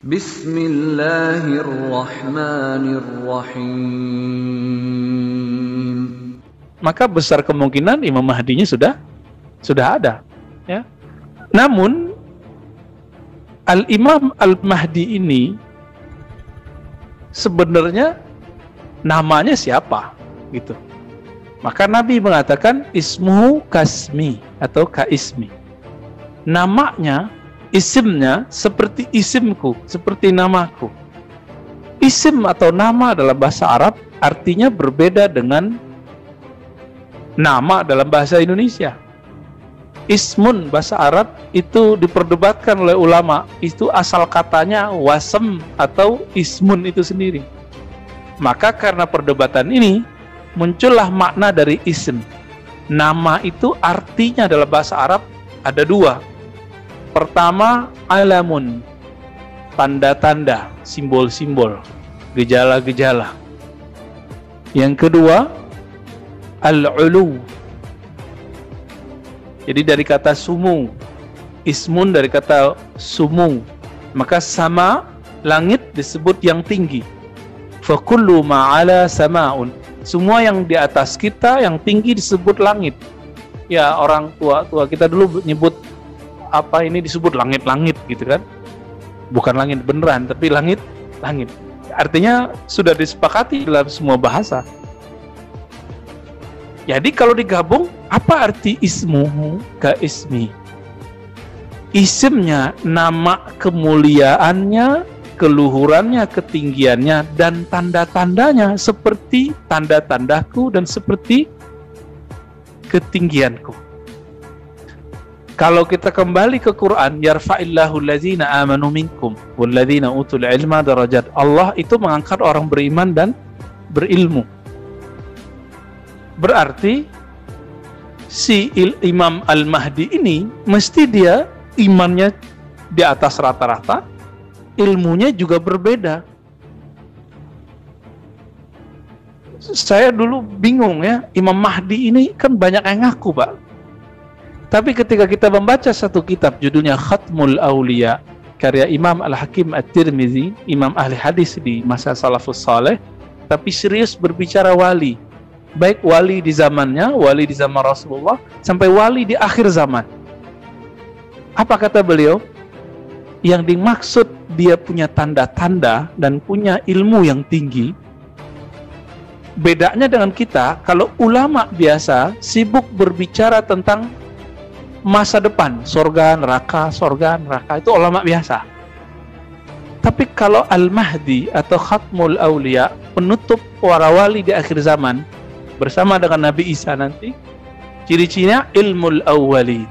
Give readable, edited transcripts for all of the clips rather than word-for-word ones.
Bismillahirrahmanirrahim. Maka besar kemungkinan Imam Mahdinya sudah ada, ya. Namun Al-Imam Al-Mahdi ini sebenarnya namanya siapa gitu. Maka Nabi mengatakan ismuhu kasmi atau kaismi. Namanya, isimnya seperti isimku, seperti namaku. Isim atau nama dalam bahasa Arab artinya berbeda dengan nama dalam bahasa Indonesia. Ismun bahasa Arab itu diperdebatkan oleh ulama, itu asal katanya wasem atau ismun itu sendiri. Maka karena perdebatan ini muncullah makna dari isim. Nama itu artinya dalam bahasa Arab ada dua. Pertama, alamun, tanda-tanda, simbol-simbol, gejala-gejala. Yang kedua, al-ulu. Jadi dari kata sumu, ismun dari kata sumu. Maka sama, langit disebut yang tinggi. Fakullu ma'ala sama'un. Semua yang di atas kita, yang tinggi disebut langit. Ya, orang tua kita dulu nyebut apa ini disebut langit-langit gitu kan. Bukan langit beneran, tapi langit. Artinya sudah disepakati dalam semua bahasa. Jadi kalau digabung, apa arti ismuhu ka ismi? Isimnya, nama kemuliaannya, keluhurannya, ketinggiannya, dan tanda-tandanya seperti tanda-tandaku dan seperti ketinggianku. Kalau kita kembali ke Quran, yarfa'illahu allazina amanu minkum wallazina utul ilma darajat. Allah itu mengangkat orang beriman dan berilmu. Berarti si Imam Al-Mahdi ini mesti dia imannya di atas rata-rata, ilmunya juga berbeda. Saya dulu bingung ya, Imam Mahdi ini kan banyak yang ngaku, Pak. Tapi ketika kita membaca satu kitab judulnya Khatmul Aulia, karya Imam Al-Hakim At-Tirmizi, imam ahli hadis di masa salafus saleh, tapi serius berbicara wali. Baik wali di zamannya, wali di zaman Rasulullah, sampai wali di akhir zaman. Apa kata beliau? Yang dimaksud dia punya tanda-tanda dan punya ilmu yang tinggi. Bedanya dengan kita, kalau ulama biasa sibuk berbicara tentang masa depan, sorga, neraka, itu ulama biasa. Tapi kalau Al-Mahdi atau Khatmul Aulia, penutup para wali di akhir zaman, bersama dengan Nabi Isa nanti, ciri-cirinya ilmul awwalin.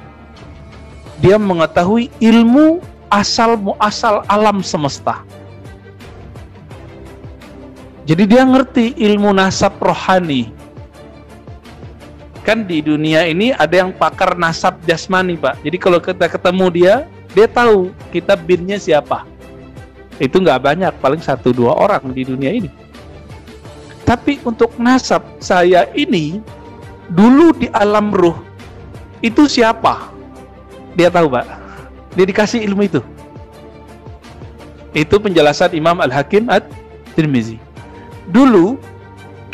Dia mengetahui ilmu asal muasal alam semesta. Jadi dia ngerti ilmu nasab rohani. Kan di dunia ini ada yang pakar nasab jasmani, Pak. Jadi kalau kita ketemu dia tahu kita binnya siapa. Itu nggak banyak, paling 1-2 orang di dunia ini. Tapi untuk nasab saya ini, dulu di alam ruh, itu siapa? Dia tahu, Pak. Dia dikasih ilmu itu. Itu penjelasan Imam Al-Hakim At-Tirmizi. Dulu,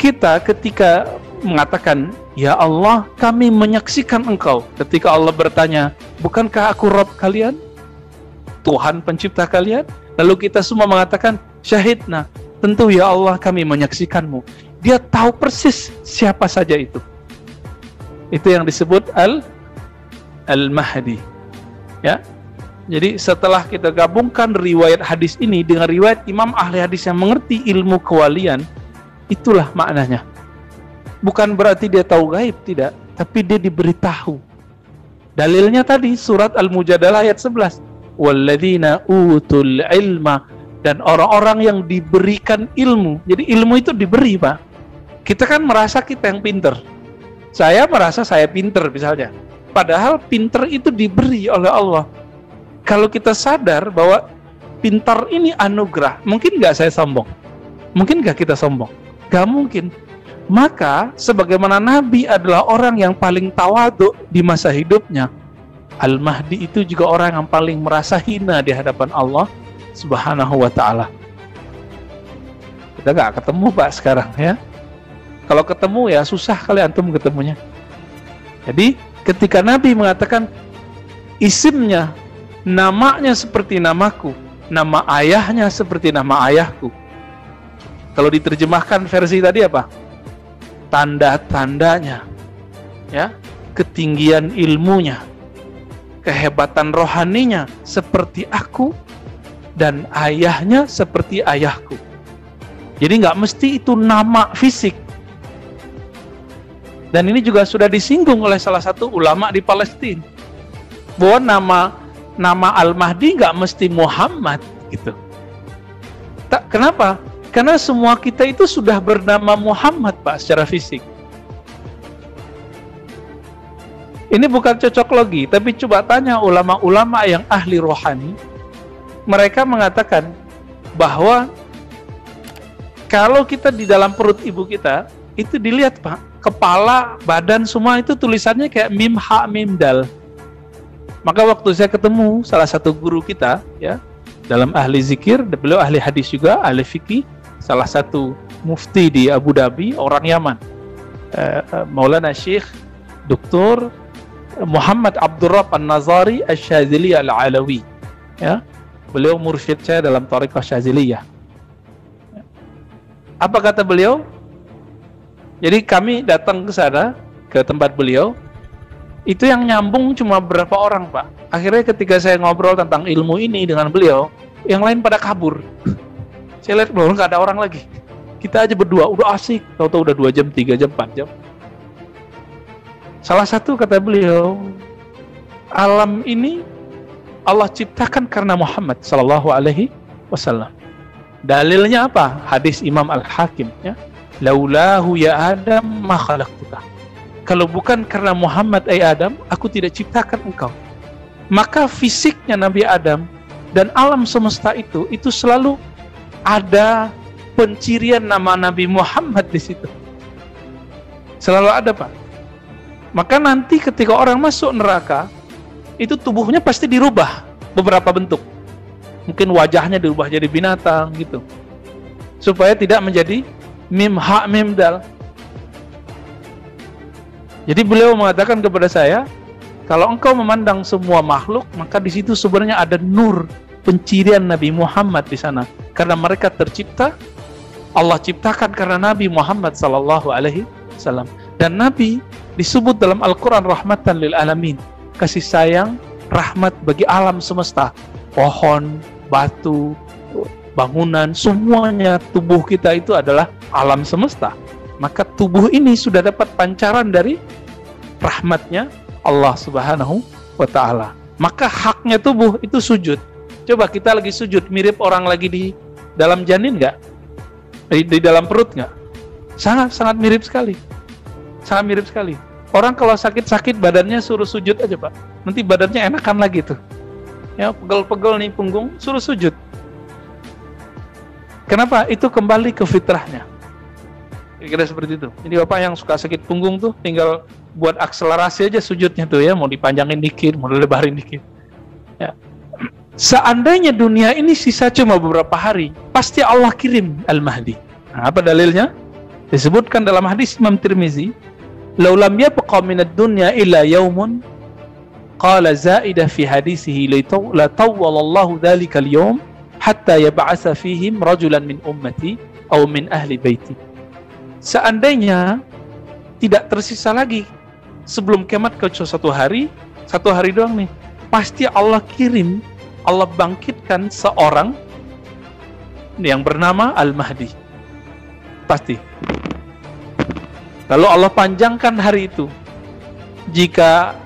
kita ketika mengatakan, ya Allah, kami menyaksikan engkau. Ketika Allah bertanya, bukankah aku Rabb kalian? Tuhan pencipta kalian? Lalu kita semua mengatakan, syahidna. Tentu ya Allah kami menyaksikanmu. Dia tahu persis siapa saja itu. Itu yang disebut Al-Mahdi. Ya. Jadi setelah kita gabungkan riwayat hadis ini dengan riwayat imam ahli hadis yang mengerti ilmu kewalian, itulah maknanya. Bukan berarti dia tahu gaib, tidak. Tapi dia diberitahu. Dalilnya tadi surat Al-Mujadalah ayat 11. Walladzina utul ilma, dan orang-orang yang diberikan ilmu. Jadi ilmu itu diberi, Pak. Kita kan merasa kita yang pinter. Saya merasa saya pinter misalnya. Padahal pinter itu diberi oleh Allah. Kalau kita sadar bahwa pintar ini anugerah, mungkin nggak saya sombong? Mungkin nggak kita sombong? Nggak mungkin. Maka sebagaimana Nabi adalah orang yang paling tawadhu di masa hidupnya, Al-Mahdi itu juga orang yang paling merasa hina di hadapan Allah. Subhanahu wa ta'ala. Kita nggak ketemu Pak sekarang ya. Kalau ketemu ya susah kali antum ketemunya. Jadi ketika Nabi mengatakan isimnya, namanya seperti namaku, nama ayahnya seperti nama ayahku. Kalau diterjemahkan versi tadi apa? Tanda-tandanya, ya, ketinggian ilmunya, kehebatan rohaninya seperti aku, dan ayahnya seperti ayahku. Jadi nggak mesti itu nama fisik. Dan ini juga sudah disinggung oleh salah satu ulama di Palestina, bahwa nama Al-Mahdi nggak mesti Muhammad gitu. Kenapa? Karena semua kita itu sudah bernama Muhammad Pak secara fisik. Ini bukan cocok logi, tapi coba tanya ulama-ulama yang ahli rohani. Mereka mengatakan bahwa kalau kita di dalam perut ibu kita, itu dilihat Pak, kepala, badan semua itu tulisannya kayak mim ha mim dal. Maka waktu saya ketemu salah satu guru kita ya, dalam ahli zikir, beliau ahli hadis juga, ahli fikih, salah satu mufti di Abu Dhabi, orang Yaman, Maulana Syekh Dr. Muhammad Abdurrab An-Nazari Asy-Syadzili Al-Alawi ya. Beliau mursyid saya dalam thariqah Syadziliyah. Apa kata beliau? Jadi kami datang ke sana, ke tempat beliau, itu yang nyambung cuma berapa orang Pak. Akhirnya ketika saya ngobrol tentang ilmu ini dengan beliau, yang lain pada kabur. Saya lihat bahwa nggak ada orang lagi. Kita aja berdua, udah asik, tahu-tahu udah 2 jam, 3 jam, 4 jam. Salah satu kata beliau, alam ini Allah ciptakan karena Muhammad sallallahu alaihi wasallam. Dalilnya apa? Hadis Imam Al-Hakim ya. Laulahu ya Adam ma khalaqtuka. Kalau bukan karena Muhammad ay Adam, aku tidak ciptakan engkau. Maka fisiknya Nabi Adam dan alam semesta itu selalu ada pencirian nama Nabi Muhammad di situ. Selalu ada Pak. Maka nanti ketika orang masuk neraka, itu tubuhnya pasti dirubah beberapa bentuk. Mungkin wajahnya dirubah jadi binatang gitu, supaya tidak menjadi mim ha mim dal. Jadi beliau mengatakan kepada saya, kalau engkau memandang semua makhluk, maka di situ sebenarnya ada nur pencirian Nabi Muhammad di sana, karena mereka tercipta, Allah ciptakan karena Nabi Muhammad sallallahu alaihi wasallam. Dan Nabi disebut dalam Al-Quran rahmatan lil alamin, kasih sayang, rahmat bagi alam semesta, pohon, batu, bangunan, semuanya tubuh kita itu adalah alam semesta. Maka tubuh ini sudah dapat pancaran dari rahmatnya Allah Subhanahu wa ta'ala. Maka haknya tubuh itu sujud. Coba kita lagi sujud, mirip orang lagi di dalam janin nggak? Di dalam perut nggak? Sangat mirip sekali. Sangat mirip sekali. Orang kalau sakit-sakit badannya suruh sujud aja Pak, nanti badannya enakan lagi tuh. Ya, pegel-pegel nih punggung, suruh sujud. Kenapa? Itu kembali ke fitrahnya. Kira-kira seperti itu. Jadi Bapak yang suka sakit punggung tuh tinggal buat akselerasi aja sujudnya tuh ya, mau dipanjangin dikit, mau dilebarin dikit. Ya. Seandainya dunia ini sisa cuma beberapa hari, pasti Allah kirim Al-Mahdi. Nah, apa dalilnya? Disebutkan dalam hadis Imam Tirmizi, "Lau lam yabqa minad dunya illa yaumun." Qala zaidah fi hadisihi la tawwalallahu dhalika al-yawm hatta yab'atsa fihim rajulan min ummati aw min ahli baiti. Seandainya tidak tersisa lagi sebelum kiamat kecuali satu hari doang nih, pasti Allah kirim, Allah bangkitkan seorang yang bernama Al-Mahdi. Pasti. Lalu Allah panjangkan hari itu. Jika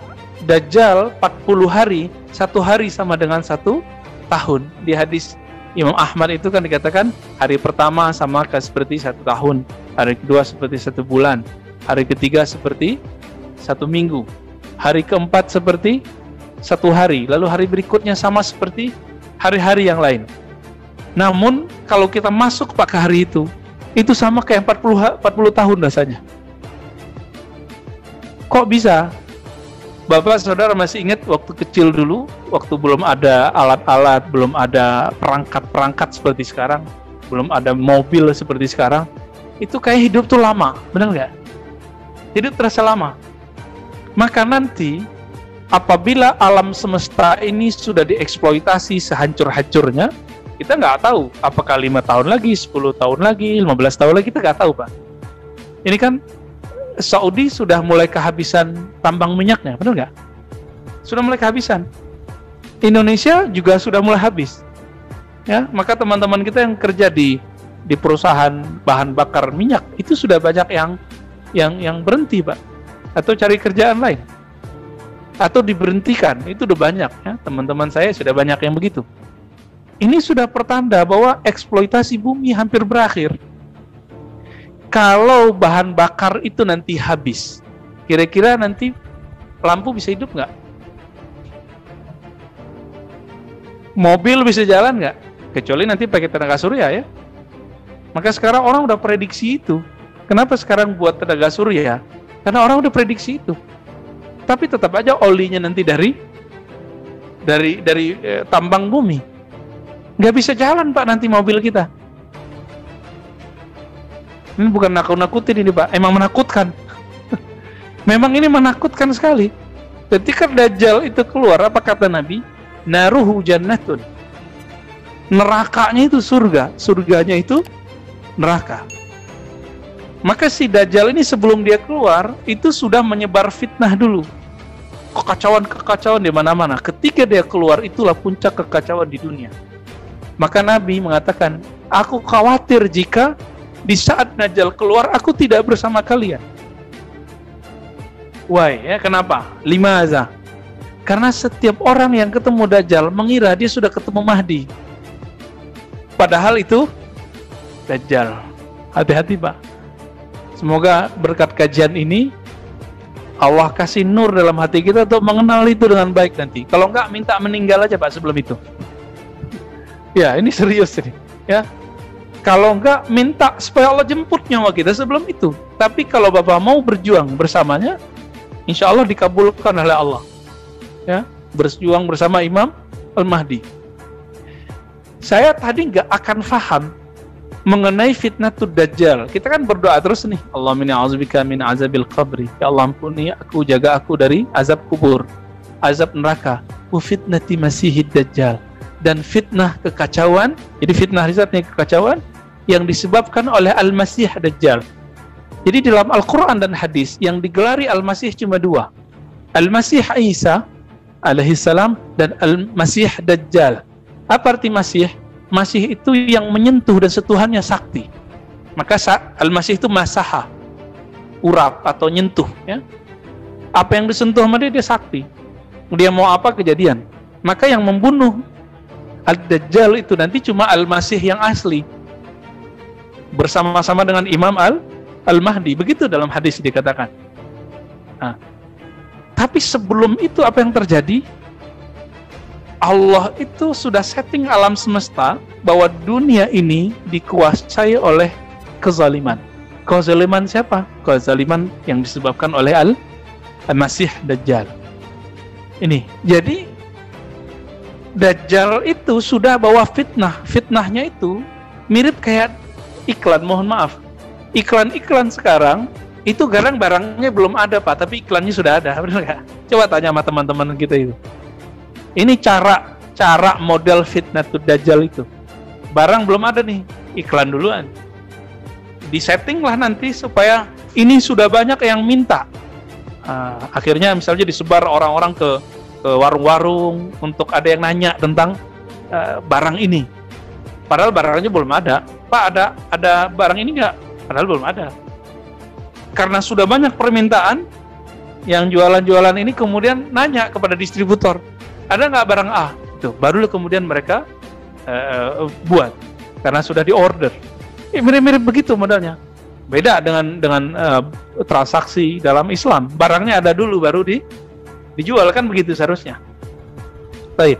Dajjal 40 hari, 1 hari sama dengan 1 tahun. Di hadis Imam Ahmad itu kan dikatakan hari pertama sama seperti 1 tahun, hari kedua seperti 1 bulan, hari ketiga seperti 1 minggu, hari keempat seperti 1 hari, lalu hari berikutnya sama seperti hari-hari yang lain. Namun kalau kita masuk pada hari itu sama kayak 40 tahun rasanya. Kok bisa? Bapak saudara masih ingat waktu kecil dulu, waktu belum ada alat-alat, belum ada perangkat-perangkat seperti sekarang, belum ada mobil seperti sekarang, itu kayak hidup tuh lama, benar nggak? Hidup terasa lama. Maka nanti apabila alam semesta ini sudah dieksploitasi sehancur-hancurnya, kita nggak tahu apakah 5 tahun lagi, 10 tahun lagi, 15 tahun lagi, kita nggak tahu, Pak. Ini kan Saudi sudah mulai kehabisan tambang minyaknya, benar nggak? Sudah mulai kehabisan. Indonesia juga sudah mulai habis. Ya, maka teman-teman kita yang kerja di perusahaan bahan bakar minyak itu sudah banyak yang berhenti, Pak, atau cari kerjaan lain, atau diberhentikan. Itu udah banyak, ya. Teman-teman saya sudah banyak yang begitu. Ini sudah pertanda bahwa eksploitasi bumi hampir berakhir. Kalau bahan bakar itu nanti habis, kira-kira nanti lampu bisa hidup nggak? Mobil bisa jalan nggak? Kecuali nanti pakai tenaga surya, ya. Maka sekarang orang udah prediksi itu. Kenapa sekarang buat tenaga surya? Karena orang udah prediksi itu. Tapi tetap aja olinya nanti dari tambang bumi. Nggak bisa jalan, Pak, nanti mobil kita. Ini bukan nakut-nakutin ini, Pak. Emang menakutkan. Memang ini menakutkan sekali. Ketika Dajjal itu keluar, apa kata Nabi? Naruhu jannatun. Nerakanya itu surga. Surganya itu neraka. Maka si Dajjal ini sebelum dia keluar, itu sudah menyebar fitnah dulu. Kekacauan-kekacauan di mana-mana. Ketika dia keluar, itulah puncak kekacauan di dunia. Maka Nabi mengatakan, aku khawatir jika di saat Dajjal keluar, aku tidak bersama kalian. Why? Ya, kenapa? Limaza? Karena setiap orang yang ketemu Dajjal mengira dia sudah ketemu Mahdi. Padahal itu Dajjal. Hati-hati, Pak. Semoga berkat kajian ini Allah kasih nur dalam hati kita untuk mengenal itu dengan baik nanti. Kalau enggak, minta meninggal aja, Pak, sebelum itu. Ya, ini serius ini. Ya. Kalau enggak, minta supaya Allah jemput nyawa kita sebelum itu. Tapi kalau Bapak mau berjuang bersamanya, insya Allah dikabulkan oleh Allah. Ya, berjuang bersama Imam Al-Mahdi. Saya tadi enggak akan faham mengenai fitnatud Dajjal. Kita kan berdoa terus nih, Allahumma a'udzubika min azabil qabri. Ya Allah, ampuni aku, jaga aku dari azab kubur, azab neraka, wa fitnati masihid Dajjal, dan fitnah kekacauan. Jadi fitnah risetnya kekacauan yang disebabkan oleh Al-Masih Dajjal. Jadi dalam Al-Quran dan hadis yang digelari Al-Masih cuma dua, Al-Masih Isa alaihissalam dan Al-Masih Dajjal. Apa arti Masih? Masih itu yang menyentuh dan sentuhannya sakti. Maka Al-Masih itu masaha, urap atau nyentuh, ya. Apa yang disentuh sama dia sakti. Dia mau apa kejadian. Maka yang membunuh Al-Dajjal itu nanti cuma Al-Masih yang asli, bersama-sama dengan Imam Al-Mahdi. Begitu dalam hadis dikatakan. Nah, tapi sebelum itu apa yang terjadi? Allah itu sudah setting alam semesta bahwa dunia ini dikuasai oleh kezaliman. Kezaliman siapa? Kezaliman yang disebabkan oleh Al-Masih Dajjal. Ini. Jadi Dajjal itu sudah bawa fitnah. Fitnahnya itu mirip kayak iklan, mohon maaf. Iklan-iklan sekarang itu kadang barangnya belum ada, Pak, tapi iklannya sudah ada, benar nggak? Coba tanya sama teman-teman kita itu. Ini cara model fitnatud Dajjal itu. Barang belum ada nih, iklan duluan. Disetting lah nanti supaya ini sudah banyak yang minta. Akhirnya misalnya disebar orang-orang ke warung-warung untuk ada yang nanya tentang barang ini. Padahal barangnya belum ada. Pak, ada barang ini nggak? Padahal belum ada. Karena sudah banyak permintaan, yang jualan-jualan ini kemudian nanya kepada distributor, ada nggak barang A? Itu baru kemudian mereka buat, karena sudah diorder. Mirip-mirip begitu modelnya. Beda dengan transaksi dalam Islam. Barangnya ada dulu baru dijual, kan begitu seharusnya. Baik.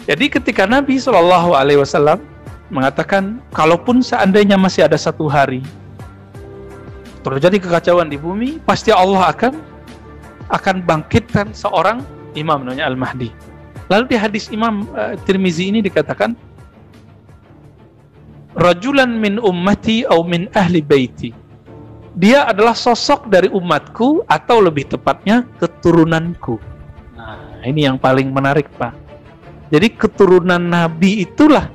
Jadi ketika Nabi SAW mengatakan, kalaupun seandainya masih ada satu hari terjadi kekacauan di bumi, pasti Allah akan akan bangkitkan seorang imam namanya Al-Mahdi. Lalu di hadis Imam Tirmizi ini dikatakan, rajulan min ummati au min ahli baiti. Dia adalah sosok dari umatku atau lebih tepatnya keturunanku. Nah, ini yang paling menarik, Pak. Jadi keturunan Nabi itulah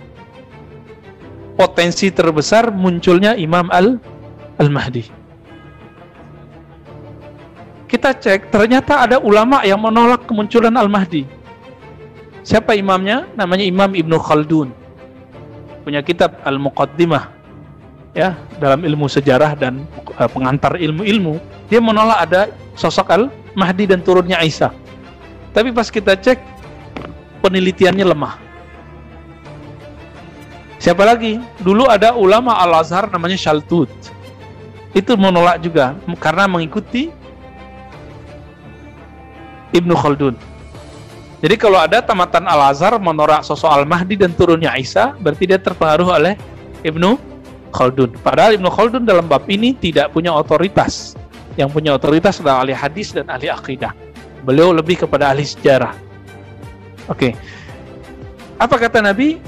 potensi terbesar munculnya Imam Al-Mahdi. Kita cek, ternyata ada ulama yang menolak kemunculan Al-Mahdi. Siapa imamnya? Namanya Imam Ibnu Khaldun. Punya kitab Al-Muqaddimah, ya, dalam ilmu sejarah dan pengantar ilmu-ilmu. Dia menolak ada sosok Al-Mahdi dan turunnya Isa. Tapi pas kita cek, penelitiannya lemah. Siapa lagi? Dulu ada ulama Al-Azhar namanya Shaltut. Itu menolak juga karena mengikuti Ibnu Khaldun. Jadi kalau ada tamatan Al-Azhar menolak sosok Al-Mahdi dan turunnya Isa, berarti dia terpengaruh oleh Ibnu Khaldun. Padahal Ibnu Khaldun dalam bab ini tidak punya otoritas. Yang punya otoritas adalah ahli hadis dan ahli akidah. Beliau lebih kepada ahli sejarah. Oke. Apa kata Nabi?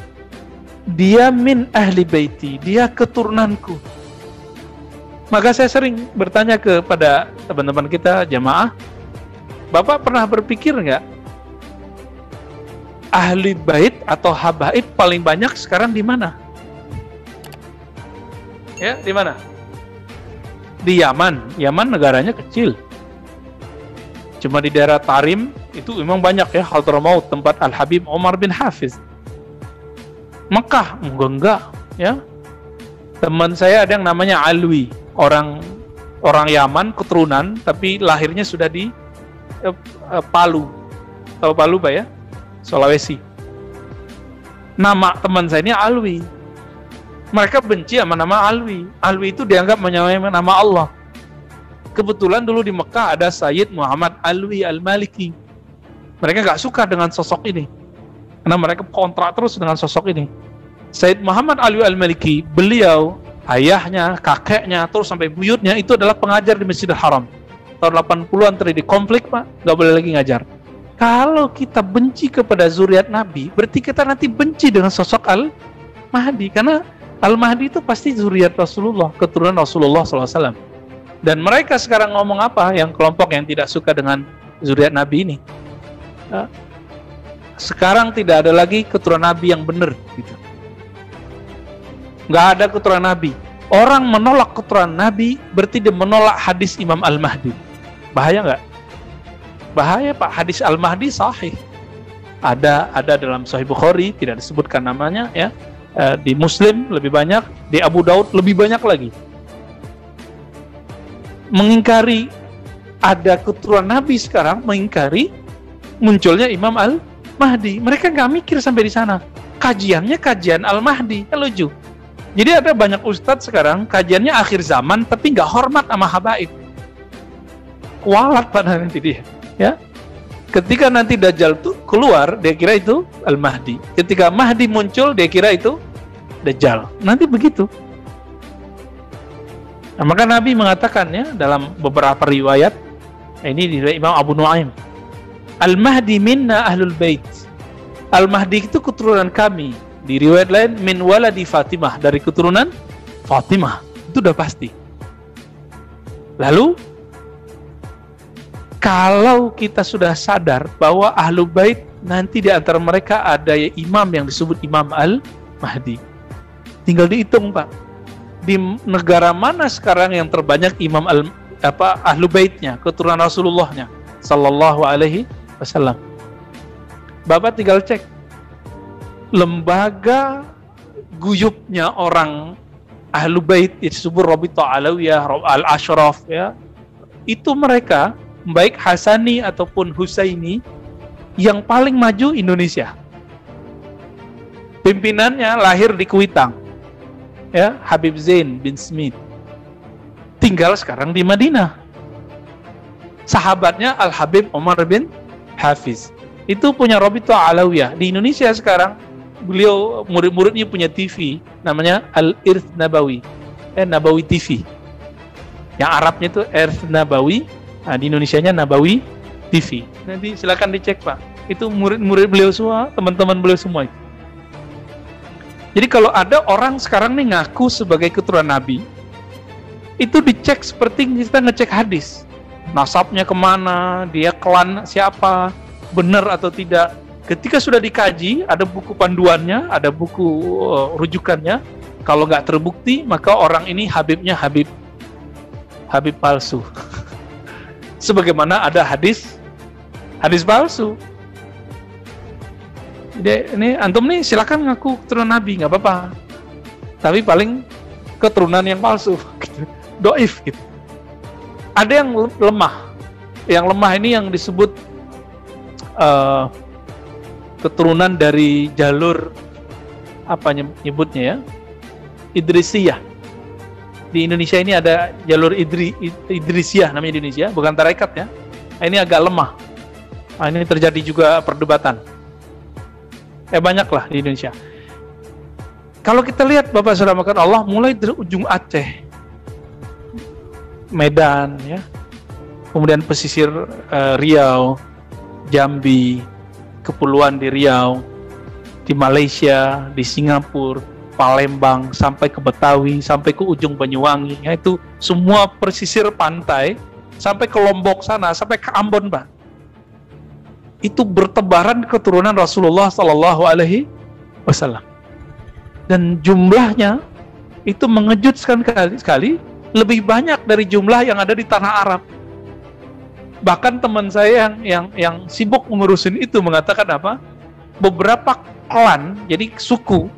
Dia min ahli baiti, dia keturunanku. Maka saya sering bertanya kepada teman-teman kita jamaah, Bapak pernah berpikir nggak ahli bait atau habaib paling banyak sekarang di mana? Ya, di mana? Di Yaman. Yaman negaranya kecil. Cuma di daerah Tarim itu memang banyak ya, Hadramaut, tempat Al-Habib Umar bin Hafiz. Mekah enggak ya. Teman saya ada yang namanya Alwi, orang Yaman keturunan tapi lahirnya sudah di Palu. Tahu Palu, Pak ya? Sulawesi. Nama teman saya ini Alwi. Mereka benci sama nama Alwi. Alwi itu dianggap menyamai nama Allah. Kebetulan dulu di Mekah ada Sayyid Muhammad Alwi Al-Maliki. Mereka nggak suka dengan sosok ini, karena mereka kontrak terus dengan sosok ini. Sayyid Muhammad Alwi Al-Maliki, beliau, ayahnya, kakeknya, terus sampai buyutnya itu adalah pengajar di Masjidil Haram. Tahun 80-an terjadi konflik, Pak, nggak boleh lagi ngajar. Kalau kita benci kepada zuriat Nabi, berarti kita nanti benci dengan sosok Al-Mahdi, karena Al-Mahdi itu pasti zuriat Rasulullah, keturunan Rasulullah SAW. Dan mereka sekarang ngomong apa? Yang kelompok yang tidak suka dengan zuriat Nabi ini. Sekarang tidak ada lagi keturunan Nabi yang benar, gitu. Nggak ada keturunan Nabi. Orang menolak keturunan Nabi berarti dia menolak hadis Imam Al-Mahdi. Bahaya nggak? Bahaya, Pak. Hadis Al-Mahdi sahih. Ada dalam Sahih Bukhari, tidak disebutkan namanya ya. Di Muslim lebih banyak, di Abu Daud lebih banyak lagi. Mengingkari ada keturunan Nabi sekarang, mengingkari munculnya Imam Al-Mahdi. Mereka nggak mikir sampai di sana. Kajiannya kajian Al-Mahdi, kan lucu. Jadi ada banyak ustadz sekarang kajiannya akhir zaman tapi nggak hormat sama habaib. Kualat pada nanti dia. Ya, ketika nanti Dajjal itu keluar, dia kira itu Al-Mahdi. Ketika Mahdi muncul, dia kira itu Dajjal. Nanti begitu. Nah, maka Nabi mengatakannya dalam beberapa riwayat, ini dari Imam Abu Nuaim, Al-Mahdi minna ahlul bait. Al-Mahdi itu keturunan kami. Di riwayat lain, min waladi Fatimah, dari keturunan Fatimah. Itu udah pasti. Lalu kalau kita sudah sadar bahwa Ahlul Bait nanti di antara mereka ada imam yang disebut Imam Al-Mahdi. Tinggal dihitung, Pak. Di negara mana sekarang yang terbanyak imam Ahlul Baitnya, keturunan Rasulullahnya sallallahu alaihi wasallam. Bapak tinggal cek lembaga guyubnya orang Ahlul Bait disebut Rabithah Alawiyah, Al-Ashraf ya. Itu mereka baik Hasani ataupun Husaini yang paling maju Indonesia. Pimpinannya lahir di Kuitang, ya, Habib Zain bin Smith. Tinggal sekarang di Madinah. Sahabatnya Al-Habib Umar bin Hafiz. Itu punya Rabithah Alawiyah. Di Indonesia sekarang beliau murid-muridnya punya TV namanya Al-Irth Nabawi. Nabawi TV. Yang Arabnya itu Irth Nabawi Nah, di Indonesianya Nabawi TV. Nanti silakan dicek Pak. Itu murid-murid beliau semua, teman-teman beliau semua itu. Jadi kalau ada orang sekarang nih ngaku sebagai keturunan Nabi, itu dicek seperti kita ngecek hadis. Nasabnya kemana, dia klan siapa, benar atau tidak. Ketika sudah dikaji, ada buku panduannya, ada buku rujukannya. Kalau nggak terbukti, maka orang ini Habibnya Habib palsu. Sebagaimana ada hadis palsu. Jadi ini antum nih silakan ngaku keturunan Nabi, nggak apa-apa. Tapi paling keturunan yang palsu, gitu. Doif gitu. Ada yang lemah. Yang lemah ini yang disebut keturunan dari jalur apa nyebutnya ya? Idrisiyah. Di Indonesia ini ada jalur Idrisiyah namanya di Indonesia, bukan tarekat ya. Nah, ini agak lemah. Nah, ini terjadi juga perdebatan. Banyak lah di Indonesia. Kalau kita lihat Bapak Saudara makan Allah, mulai dari ujung Aceh, Medan, ya, kemudian pesisir Riau, Jambi, kepulauan di Riau, di Malaysia, di Singapura, Palembang, sampai ke Betawi, sampai ke ujung Banyuwangi, yaitu semua pesisir pantai, sampai ke Lombok sana, sampai ke Ambon, Pak. Itu bertebaran keturunan Rasulullah Sallallahu Alaihi Wasallam, dan jumlahnya itu mengejutkan sekali, lebih banyak dari jumlah yang ada di tanah Arab. Bahkan teman saya yang sibuk mengurusin itu mengatakan apa? Beberapa klan, jadi suku,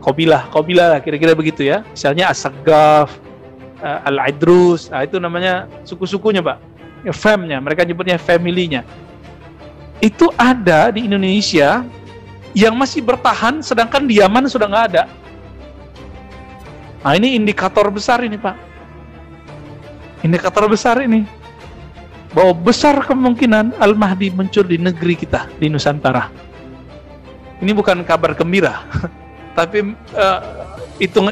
kabilah lah kira-kira begitu ya. Misalnya As-Saggaf, Al-Idrus, itu namanya suku-sukunya, Pak. Famnya, mereka nyebutnya family-nya. Itu ada di Indonesia yang masih bertahan, sedangkan di Yaman sudah nggak ada. Nah, ini indikator besar ini, Pak. Indikator besar ini, bahwa besar kemungkinan Al-Mahdi muncul di negeri kita, di Nusantara. Ini bukan kabar gembira, tapi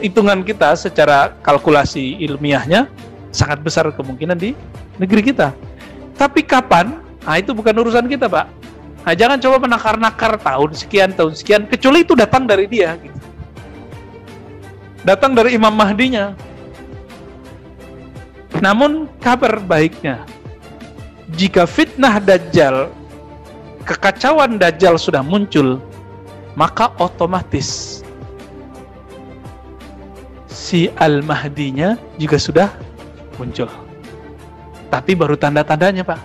hitungan kita secara kalkulasi ilmiahnya sangat besar kemungkinan di negeri kita. Tapi kapan? Nah, itu bukan urusan kita, Pak. Nah, jangan coba menakar-nakar tahun sekian, kecuali itu datang dari dia, gitu. Datang dari Imam Mahdinya. Namun kabar baiknya, jika fitnah Dajjal, kekacauan Dajjal sudah muncul, maka otomatis si Al-Mahdinya juga sudah muncul. Tapi baru tanda-tandanya, Pak.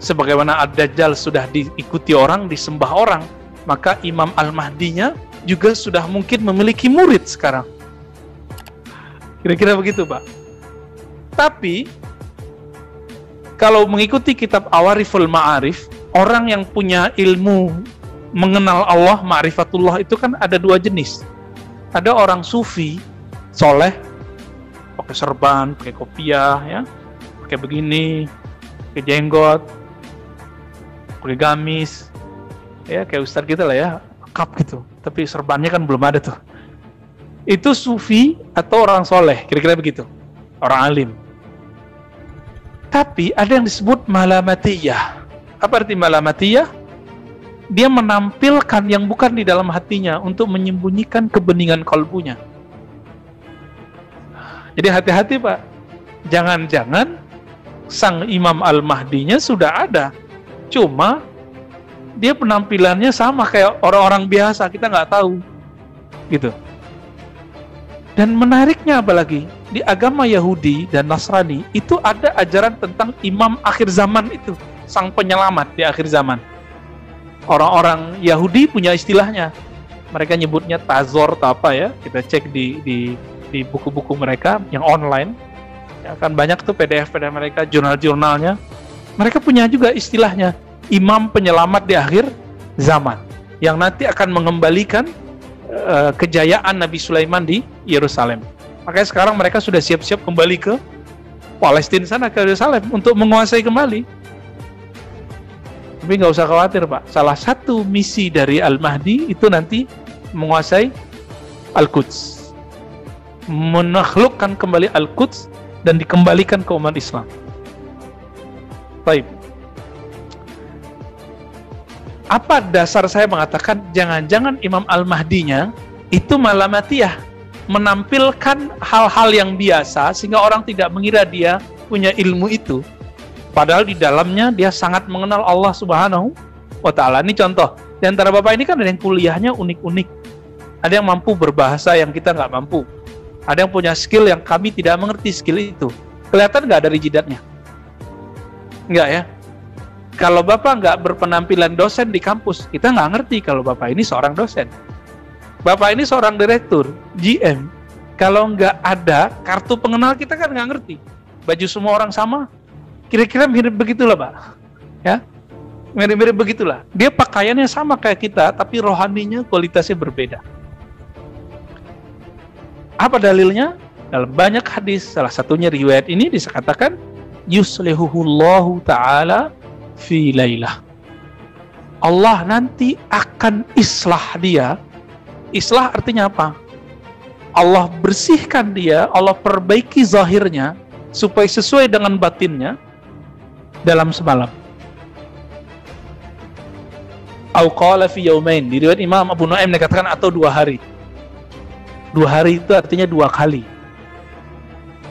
Sebagaimana Ad-Dajjal sudah diikuti orang, disembah orang, maka Imam Al-Mahdinya juga sudah mungkin memiliki murid sekarang. Kira-kira begitu, Pak. Tapi kalau mengikuti kitab Awariful Ma'arif, orang yang punya ilmu mengenal Allah, ma'rifatullah, itu kan ada dua jenis. Ada orang sufi, soleh, pakai serban, pakai kopiah, ya, pakai begini, pakai jenggot, pakai gamis, ya kayak ustadz kita lah ya, kap gitu. Tapi serbannya kan belum ada tuh. Itu sufi atau orang soleh, kira-kira begitu, orang alim. Tapi ada yang disebut malamatiyah. Apa arti malamatiyah? Dia menampilkan yang bukan di dalam hatinya untuk menyembunyikan kebeningan kalbunya. Jadi hati-hati, Pak. Jangan-jangan sang Imam Al-Mahdinya sudah ada, cuma dia penampilannya sama kayak orang-orang biasa, kita nggak tahu, gitu. Dan menariknya apalagi, di agama Yahudi dan Nasrani itu ada ajaran tentang imam akhir zaman itu, sang penyelamat di akhir zaman. Orang-orang Yahudi punya istilahnya, mereka nyebutnya Tazor atau apa ya, kita cek di buku-buku mereka yang online, ya, kan banyak tuh PDF mereka, jurnal-jurnalnya. Mereka punya juga istilahnya, imam penyelamat di akhir zaman, yang nanti akan mengembalikan kejayaan Nabi Sulaiman di Yerusalem. Makanya sekarang mereka sudah siap-siap kembali ke Palestina sana, ke Yerusalem, untuk menguasai kembali. Tapi nggak usah khawatir, Pak. Salah satu misi dari Al-Mahdi itu nanti menguasai Al-Quds, menaklukkan kembali Al-Quds dan dikembalikan ke umat Islam. Baik. Apa dasar saya mengatakan jangan-jangan Imam Al-Mahdinya itu malamatiyah, menampilkan hal-hal yang biasa sehingga orang tidak mengira dia punya ilmu itu, padahal di dalamnya dia sangat mengenal Allah Subhanahu wa Ta'ala. Ini contoh, di antara bapak ini kan ada yang kuliahnya unik-unik, ada yang mampu berbahasa yang kita nggak mampu, ada yang punya skill yang kami tidak mengerti skill itu. Kelihatan nggak dari jidatnya? Nggak ya? Kalau bapak nggak berpenampilan dosen di kampus, kita nggak ngerti kalau bapak ini seorang dosen. Bapak ini seorang direktur, GM. Kalau nggak ada kartu pengenal, kita kan nggak ngerti. Baju semua orang sama, kira-kira mirip begitulah, Pak. Ya, mirip-mirip begitulah. Dia pakaiannya sama kayak kita, tapi rohaninya kualitasnya berbeda. Apa dalilnya? Dalam banyak hadis, salah satunya riwayat ini dikatakan, yuslihuhullahu ta'ala fi lailah. Allah nanti akan islah dia. Islah artinya apa? Allah bersihkan dia, Allah perbaiki zahirnya supaya sesuai dengan batinnya dalam semalam. Au qala fi yaumain. Di riwayat Imam Abu Nuaim dikatakan atau 2 hari. 2 hari itu artinya 2 kali.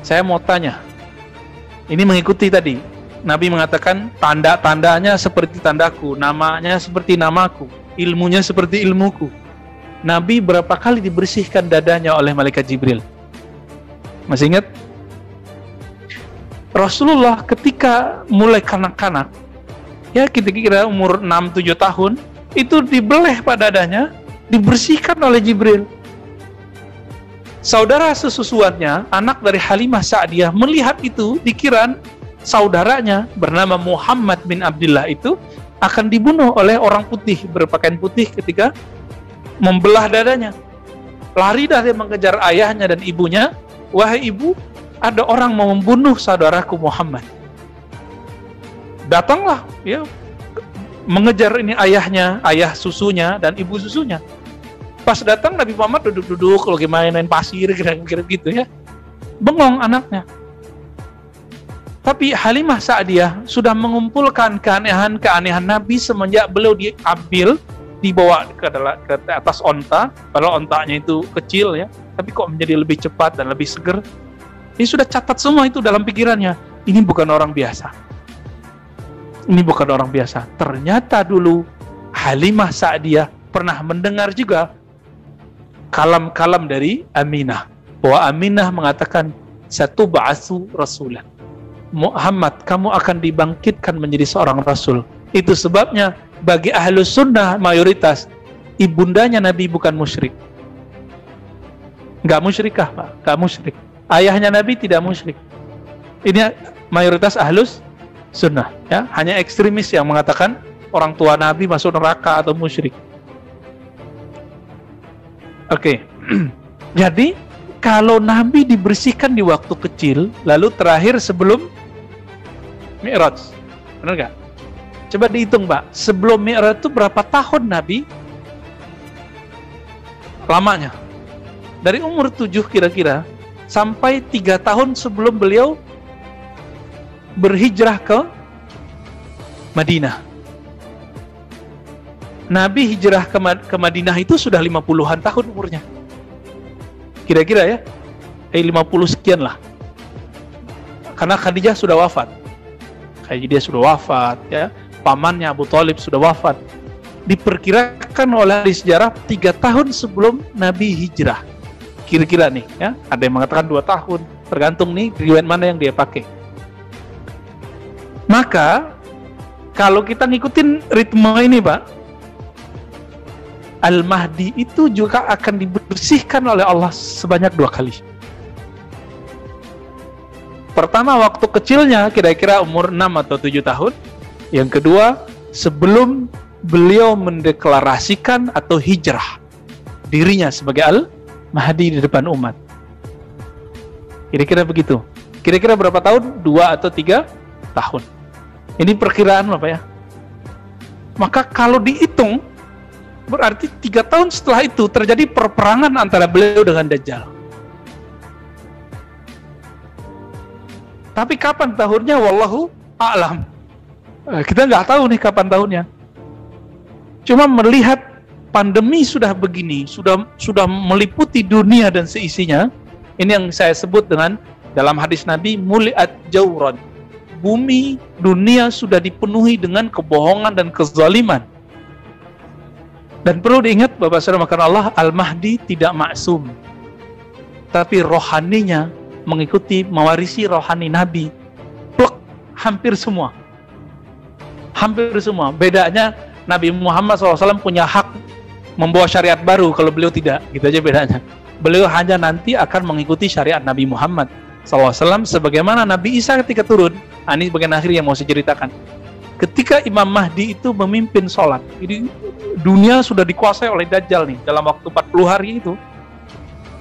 Saya mau tanya. Ini mengikuti tadi. Nabi mengatakan tanda-tandanya seperti tandaku, namanya seperti namaku, ilmunya seperti ilmuku. Nabi berapa kali dibersihkan dadanya oleh malaikat Jibril? Masih ingat? Rasulullah ketika mulai kanak-kanak, ya kira-kira umur 6-7 tahun, itu dibeleh pada dadanya, dibersihkan oleh Jibril. Saudara sesusuannya, anak dari Halimah Sa'diyah, melihat itu, dikira saudaranya bernama Muhammad bin Abdullah itu akan dibunuh oleh orang putih berpakaian putih ketika membelah dadanya. Lari dari mengejar ayahnya dan ibunya, wahai ibu, ada orang mau membunuh saudaraku Muhammad. Datanglah, ya, mengejar ini ayahnya, ayah susunya dan ibu susunya. Pas datang Nabi Muhammad duduk-duduk lagi main pasir kira-kira gitu ya. Bengong anaknya. Tapi Halimah Sa'diyah sudah mengumpulkan keanehan-keanehan Nabi semenjak beliau diambil, dibawa ke atas onta, padahal ontanya itu kecil ya, tapi kok menjadi lebih cepat dan lebih seger. Dia sudah catat semua itu dalam pikirannya. Ini bukan orang biasa. Ini bukan orang biasa. Ternyata dulu Halimah Sa'diyah pernah mendengar juga kalam-kalam dari Aminah, bahwa Aminah mengatakan satu ba'atsu rasulan, Muhammad, kamu akan dibangkitkan menjadi seorang rasul. Itu sebabnya bagi ahlus sunnah mayoritas ibundanya Nabi bukan musyrik. Nggak musyrikah, Pak? Nggak musyrik. Ayahnya Nabi tidak musyrik. Ini mayoritas ahlus sunnah. Ya, hanya ekstremis yang mengatakan orang tua Nabi masuk neraka atau musyrik. Oke. Jadi kalau Nabi dibersihkan di waktu kecil, lalu terakhir sebelum Mi'raj, benar nggak? Coba dihitung, Pak. Sebelum Mi'raj itu berapa tahun Nabi lamanya? Dari umur 7 kira-kira sampai 3 tahun sebelum beliau berhijrah ke Madinah. Nabi hijrah ke Madinah itu sudah 50-an tahun umurnya. Kira-kira ya, 50 sekian lah. Karena Khadijah sudah wafat. Khadijah sudah wafat, ya. Pamannya Abu Thalib sudah wafat. Diperkirakan oleh ahli sejarah 3 tahun sebelum Nabi hijrah. Kira-kira nih, ya. Ada yang mengatakan 2 tahun, tergantung nih riwayat mana yang dia pakai. Maka kalau kita ngikutin ritme ini, Pak, Al-Mahdi itu juga akan dibersihkan oleh Allah sebanyak 2 kali. Pertama waktu kecilnya, kira-kira umur 6 atau 7 tahun. Yang kedua, sebelum beliau mendeklarasikan atau hijrah dirinya sebagai Al-Mahdi di depan umat. Kira-kira begitu. Kira-kira berapa tahun? 2 atau 3 tahun. Ini perkiraan Bapak ya. Maka kalau dihitung, berarti 3 tahun setelah itu terjadi perperangan antara beliau dengan Dajjal. Tapi kapan tahunnya? Wallahu a'lam. Kita nggak tahu nih kapan tahunnya. Cuma melihat pandemi sudah begini, sudah meliputi dunia dan seisinya. Ini yang saya sebut dengan dalam hadis Nabi, muliat jauran. Bumi, dunia sudah dipenuhi dengan kebohongan dan kezaliman. Dan perlu diingat, Bapak Saudara makan Allah, Al-Mahdi tidak maksum. Tapi rohaninya mengikuti, mewarisi rohani Nabi. Plek, hampir semua. Hampir semua. Bedanya, Nabi Muhammad SAW punya hak membawa syariat baru, kalau beliau tidak. Gitu aja bedanya. Beliau hanya nanti akan mengikuti syariat Nabi Muhammad SAW sebagaimana Nabi Isa ketika turun. Ini bagian akhir yang mau saya ceritakan. Ketika Imam Mahdi itu memimpin sholat, jadi dunia sudah dikuasai oleh Dajjal nih dalam waktu 40 hari itu.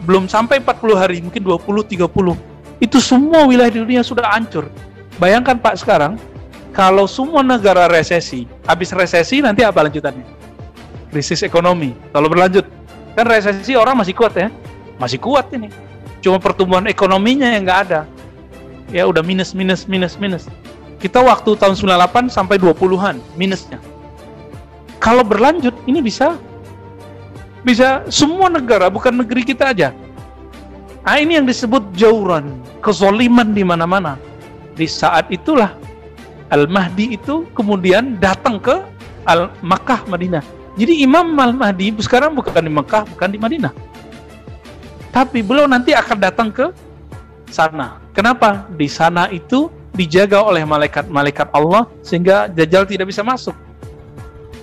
Belum sampai 40 hari, mungkin 20-30. Itu semua wilayah di dunia sudah hancur. Bayangkan Pak sekarang, kalau semua negara resesi, habis resesi nanti apa lanjutannya? Krisis ekonomi. Kalau berlanjut, kan resesi orang masih kuat ya? Masih kuat ini. Cuma pertumbuhan ekonominya yang nggak ada. Ya udah minus. Kita waktu tahun 98 sampai 20-an minusnya. Kalau berlanjut, ini bisa semua negara, bukan negeri kita aja. Ini yang disebut jauran, kezoliman di mana-mana. Di saat itulah Al-Mahdi itu kemudian datang ke Makkah, Madinah. Jadi Imam Al-Mahdi sekarang bukan di Makkah, bukan di Madinah. Tapi beliau nanti akan datang ke sana. Kenapa? Di sana itu dijaga oleh malaikat-malaikat Allah sehingga Dajjal tidak bisa masuk.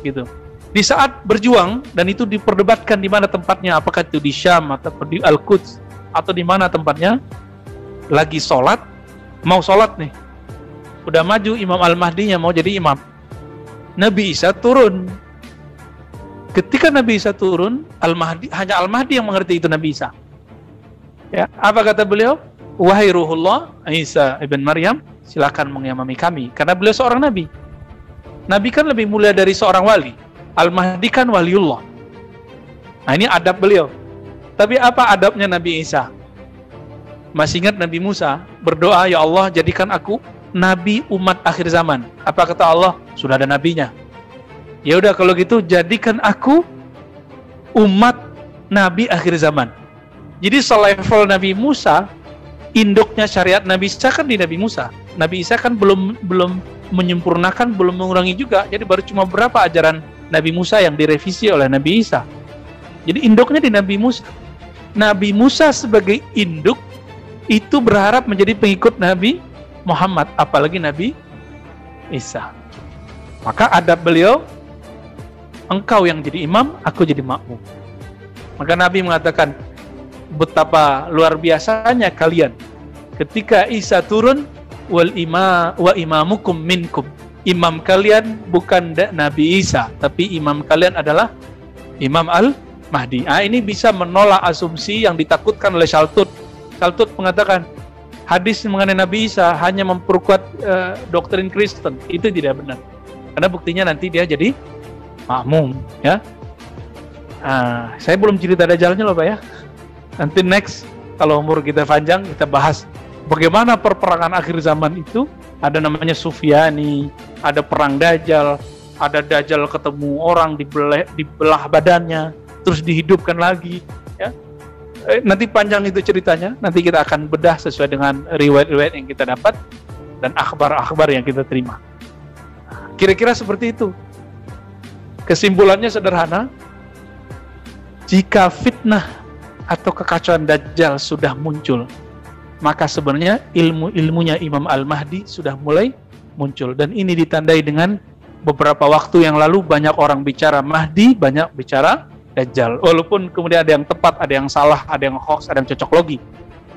Gitu. Di saat berjuang dan itu diperdebatkan di mana tempatnya, apakah itu di Syam atau di Al-Quds atau di mana tempatnya, lagi sholat, mau sholat nih, udah maju Imam Al-Mahdinya mau jadi imam. Nabi Isa turun. Ketika Nabi Isa turun, hanya Al-Mahdi yang mengerti itu Nabi Isa. Ya, apa kata beliau? Wahai Ruhullah, Isa ibn Maryam, silakan mengimami kami. Karena beliau seorang Nabi. Nabi kan lebih mulia dari seorang wali. Al-Mahdi kan waliullah. Nah ini adab beliau. Tapi apa adabnya Nabi Isa? Masih ingat Nabi Musa berdoa, ya Allah jadikan aku Nabi umat akhir zaman. Apa kata Allah? Sudah ada nabinya. Ya udah kalau gitu jadikan aku umat Nabi akhir zaman. Jadi selevel Nabi Musa, induknya syariat Nabi Isa kan di Nabi Musa. Nabi Isa kan belum menyempurnakan, belum mengurangi juga. Jadi baru cuma berapa ajaran Nabi Musa yang direvisi oleh Nabi Isa. Jadi induknya di Nabi Musa. Nabi Musa sebagai induk itu berharap menjadi pengikut Nabi Muhammad, apalagi Nabi Isa. Maka adab beliau, engkau yang jadi imam, aku jadi makmum. Maka Nabi mengatakan, betapa luar biasanya kalian ketika Isa turun, wa imamukum minkum. Imam kalian bukan Nabi Isa, tapi imam kalian adalah Imam Al-Mahdi. Ini bisa menolak asumsi yang ditakutkan oleh Shaltut. Shaltut mengatakan hadis mengenai Nabi Isa hanya memperkuat doktrin Kristen. Itu tidak benar. Karena buktinya nanti dia jadi makmum, ya. Saya belum cerita Dajjalnya loh Pak ya. Nanti next kalau umur kita panjang kita bahas bagaimana perperangan akhir zaman itu. Ada namanya Sufyani, ada perang Dajjal, ada Dajjal ketemu orang dibelah badannya, terus dihidupkan lagi, ya. Nanti panjang itu ceritanya. Nanti kita akan bedah sesuai dengan riwayat-riwayat yang kita dapat dan akhbar-akhbar yang kita terima. Kira-kira seperti itu. Kesimpulannya sederhana. Jika fitnah atau kekacauan Dajjal sudah muncul, maka sebenarnya ilmunya Imam Al-Mahdi sudah mulai muncul. Dan ini ditandai dengan beberapa waktu yang lalu banyak orang bicara Mahdi, banyak bicara Dajjal. Walaupun kemudian ada yang tepat, ada yang salah, ada yang hoax, ada yang cocok logi.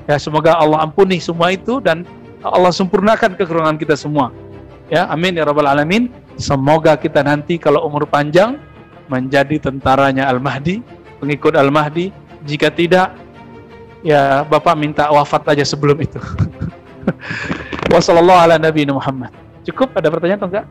Ya, semoga Allah ampuni semua itu dan Allah sempurnakan kekurangan kita semua. Ya, amin ya rabbal alamin. Semoga kita nanti kalau umur panjang menjadi tentaranya Al-Mahdi, pengikut Al-Mahdi. Jika tidak, ya Bapak minta wafat aja sebelum itu. Wassallallahu ala nabiyina Muhammad. Cukup? Ada pertanyaan atau enggak?